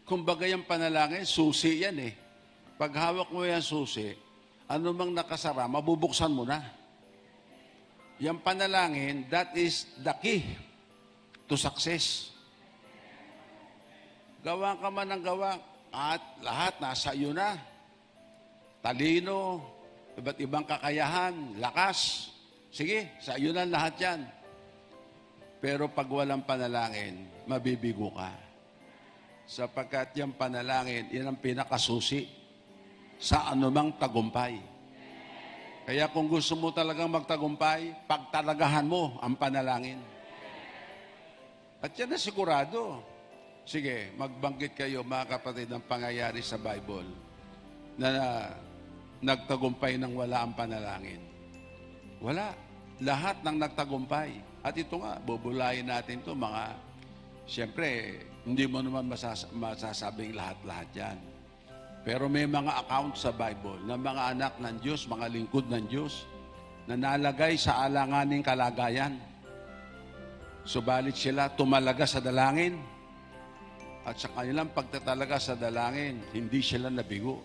Kumbaga yung panalangin, susi yan eh. Pag hawak mo yan susi, ano mang nakasara, mabubuksan mo na. Yung panalangin, that is the key to success. Gawa ka man ng gawa, at lahat nasa iyo na. Talino, iba't ibang kakayahan, lakas. Sige, sa iyo na lahat yan. Pero pag walang panalangin, mabibigo ka. Sapagkat yung panalangin, yan ang pinakasusi sa anumang tagumpay. Kaya kung gusto mo talagang magtagumpay, pagtalagahan mo ang panalangin. At yan na sigurado. Sige, magbanggit kayo mga kapatid ng pangyayari sa Bible na nagtagumpay ng wala ang panalangin. Wala. Lahat ng nagtagumpay. At ito nga, bubulayin natin ito mga, siyempre, hindi mo naman masasabing lahat-lahat yan. Pero may mga account sa Bible na mga anak ng Diyos, mga lingkod ng Diyos, na nalagay sa alanganing kalagayan. Subalit sila tumalaga sa dalangin. At sa kanilang pagtatalaga sa dalangin, hindi sila nabigo.